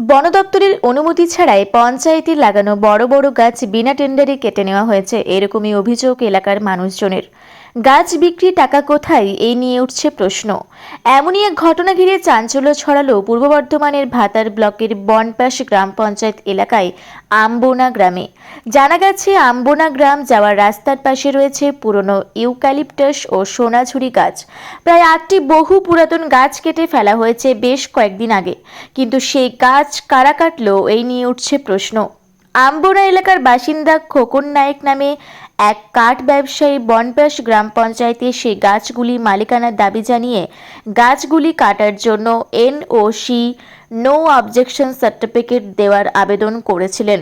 বন দপ্তরের অনুমতি ছাড়াই পঞ্চায়েতে লাগানো বড় বড় গাছ বিনা টেন্ডারে কেটে নেওয়া হয়েছে, এরকমই অভিযোগ এলাকার মানুষজনের। গাছ বিক্রি টাকা কোথায়, এই নিয়ে উঠছে প্রশ্ন। এমনই এক ঘটনা ঘিরে চাঞ্চল্য ছড়ালো পূর্ব বর্ধমানের ভাতার ব্লকের বনপাশ গ্রাম পঞ্চায়েত এলাকায় আমবোনা গ্রামে। জানা গেছে, আমবোনা গ্রাম যাওয়ার রাস্তার পাশে রয়েছে পুরনো ইউক্যালিপটাস ও সোনাঝুরি গাছ। প্রায় 8টি বহু পুরাতন গাছ কেটে ফেলা হয়েছে বেশ কয়েকদিন আগে, কিন্তু সেই গাছ কারা কাটলো, এই নিয়ে উঠছে প্রশ্ন। আমবোনা এলাকার বাসিন্দা খোকন নায়েক নামে এক কাঠ ব্যবসায়ী বনপাশ গ্রাম পঞ্চায়েতে সেই গাছগুলি মালিকানার দাবি জানিয়ে গাছগুলি কাটার জন্য এনওসি নো অবজেকশন সার্টিফিকেট দেওয়ার আবেদন করেছিলেন।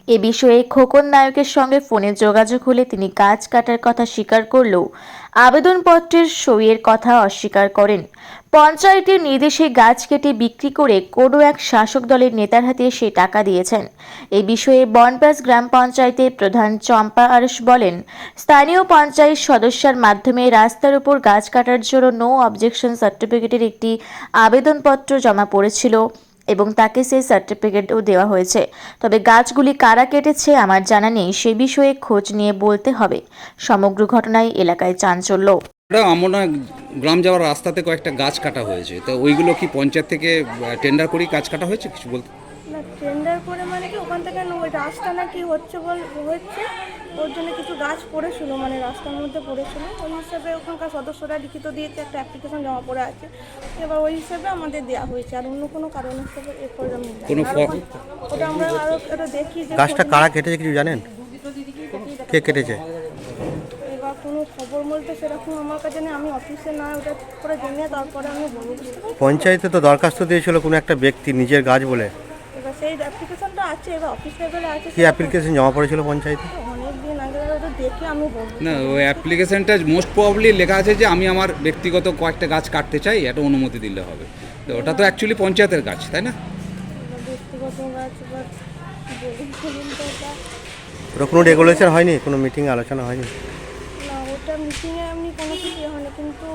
এ বিষয়ে খোকন নায়কের সঙ্গে ফোনে যোগাযোগ হলে তিনি গাছ কাটার কথা স্বীকার করলেও আবেদনপত্রের সইয়ের কথা অস্বীকার করেন। পঞ্চায়েতের নির্দেশে গাছ কেটে বিক্রি করে কোনো এক শাসক দলের নেতার হাতে সে টাকা দিয়েছেন। এই বিষয়ে বনপাশ গ্রাম পঞ্চায়েতের প্রধান চম্পা আরশ বলেন, স্থানীয় পঞ্চায়েত সদস্যের মাধ্যমে রাস্তার উপর গাছ কাটার জন্য নো অবজেকশন সার্টিফিকেটের একটি আবেদনপত্র জমা পড়েছিল এবং তাকে সেই সার্টিফিকেটও দেওয়া হয়েছে। তবে গাছগুলি কারা কেটেছে আমার জানা নেই, সে বিষয়ে খোঁজ নিয়ে বলতে হবে। সমগ্র ঘটনায় এলাকায় চাঞ্চল্য। আমরা গ্রাম যাওয়ার রাস্তাতে কয়েকটা গাছ কাটা হয়েছে, তো ওইগুলো কি পঞ্চায়েত থেকে টেন্ডার করেই গাছ কাটা হয়েছে, কিছু বলতে? না, টেন্ডার করে মানে কি ওখান থেকে ওই রাস্তা নাকি হচ্ছে হচ্ছে ওর জন্য কিছু গাছ পড়েছিল, মানে রাস্তার মধ্যে পড়েছিল। ওই হিসাবে ওখানকার সদস্যরা লিখিত দিয়েছে, একটা অ্যাপ্লিকেশন জমা পড়ে আছে। এবার ওই হিসাবে আমাদের দেওয়া হয়েছে, আর অন্য কোনো কারণ হিসাবে এরপর আমি ওটা আমরা আরও ওটা দেখি যে গাছটা কারা কেটেছে কিছু জানেন? কে কেটেছে? এবার কোনো খবর বলতে সেরকম আমার কাছে নেই, আমি অফিসে না ওটা করে জেনে তারপরে আমি বলবো। পঞ্চায়েতে তো দরখাস্ত দিয়েছিল কোনো একটা ব্যক্তি নিজের গাছ বলে। এবার সেই অ্যাপ্লিকেশনটা আছে, এবার অফিস লেভেলে আছে। কি অ্যাপ্লিকেশন জমা পড়েছিল পঞ্চায়েতে? অনেক দিন আগে ওটা দেখে আমি বলবো। না, ওই অ্যাপ্লিকেশনটা মোস্ট প্রবাবলি লেখা আছে যে আমি আমার ব্যক্তিগত কয়েকটা গাছ কাটতে চাই, একটা অনুমতি দিলে হবে। তো ওটা তো অ্যাকচুয়ালি পঞ্চায়েতের গাছ, তাই না? ব্যক্তিগত গাছ এবার বলুন তো ওটা। ওটা কোনো রেগুলেশন হয়নি, কোনো মিটিংয়ে আলোচনা হয়নি? না, ওটা মিটিংয়ে এমনি কোনো কিছু হয়নি, কিন্তু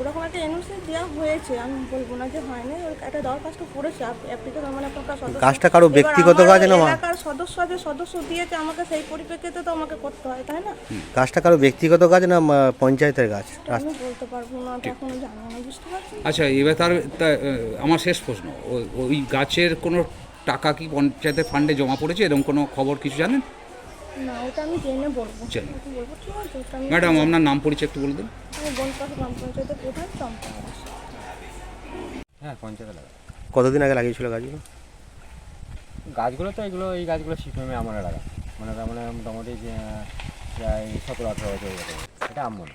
ওরকম একটা এনওসি দেওয়া হয়েছে, আমি বলবো না যে হয়নি। ওর একটা দরখাস্ত পড়েছে অ্যাপ্লিকেশন, মানে আপনার সদস্য। গাছটা কারো ব্যক্তিগত গাছ না? এলাকার সদস্য যে সদস্য দিয়েছে আমাকে, সেই পরিপ্রেক্ষিতে তো আমাকে করতে হয়, তাই না? গাছটা কারো ব্যক্তিগত গাছ না পঞ্চায়েতের গাছ? আমি বলতে পারবো না, এখনো জানি না, বুঝতে পারছি। আচ্ছা, এবার আমার শেষ প্রশ্ন, ওই গাছের কোনো টাকা কি পঞ্চায়েতের ফান্ডে জমা পড়েছে, এরকম কোনো খবর কিছু জানেন? না, ওটা আমি জেনে বলবো। জানেন। বলবো, ঠিক আছে। ওটা আমি ম্যাডাম, আপনার নাম পরিচয় একটু বলে দিন। আমি বনপাশ গ্রাম পঞ্চায়েতের প্রধান চম্পা দাস। হ্যাঁ, পঞ্চায়েতে লাগা। কতদিন আগে লাগিয়েছিল গাছগুলো? গাছগুলো তো এগুলো, এই গাছগুলো সিস্টেমে আমরা লাগা, মানে তার মানে মোটামুটি প্রায় 17-18 বছর হয়ে গেছে। এটা আমন।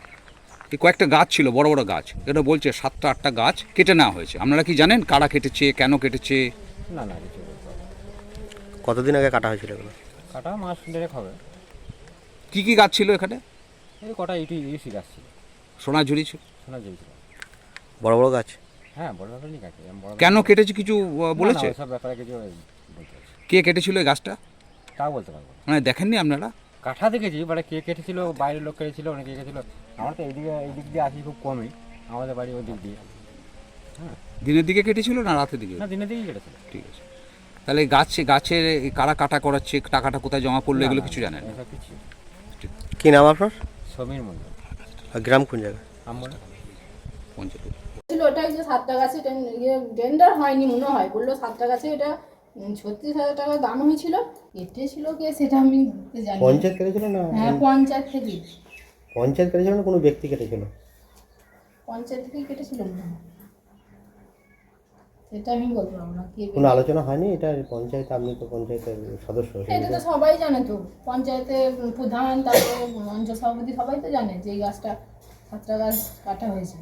এই কয়েকটা গাছ ছিল, বড় বড় গাছ, এটা বলছে 7টা-8টা গাছ কেটে নেওয়া হয়েছে। আপনারা কি জানেন কারা কেটেছে, কেন কেটেছে? না না, কিছু বলতে পারবো না। কতদিন আগে কাটা হয়েছিল এগুলো? কাটা মাস দেড়েক হবে। কি কি গাছ ছিল এখানে? এই কটা ইউসি গাছ ছিল, সোনাঝুরি ছিল। শোনা যেয়েছিল। বড় বড় গাছ? হ্যাঁ, বড় ব্যাপার নিয়ে গাছ। কেন কেটেছে কিছু বলেছে? সব ব্যাপারে কিছু বলতে পারছি, কে কেটেছিল এই গাছটা? তাও বলতে পারবো না। মানে দেখেননি আপনারা? কাঠা দেখেছি, মানে কে কেটেছিল, বাইরের লোক কেটেছিল, অনেকে কেটেছিল। আমরা তো এই দিক দিয়ে আসি খুব কমই, আমাদের বাড়ি ওই দিক দিয়ে। হ্যাঁ, দিনের দিকে কেটেছিল না রাতের দিকে? না, দিনের দিকেই কেটেছিল। ঠিক আছে। তাহলে গাছের কারা কাটা করাচ্ছে, টাকাটা কোথায় জমা পড়লো, এগুলো কিছু জানেন? এসব কিছু। কি নাম আপনার? সমীর মন্ডল। আর গ্রাম কোন জায়গায়? আমরা পঞ্চায়েত ছিল ওটা যে 7টা গাছে টেন্ডার হয়নি মনে হয়, বললো 7টা গাছে এটা 36,000 টাকা দাম হয়েছিল। কেটেছিল কে সেটা আমি জানি না। পঞ্চায়েত কেটেছিল না? হ্যাঁ, পঞ্চায়েত থেকে। পঞ্চায়েত কেটেছিল না কোনো ব্যক্তি কেটেছিল? পঞ্চায়েত থেকে কেটেছিল মনে হয়, সেটা আমি বলতে পারবো না। কে কোনো আলোচনা হয়নি এটা পঞ্চায়েত? আপনি তো পঞ্চায়েতের সদস্য। এটা তো সবাই জানে, তো পঞ্চায়েতের প্রধান, তারপরে অঞ্চল সভাপতি সবাই তো জানে যে এই গাছটা 7টা গাছ কাটা হয়েছে।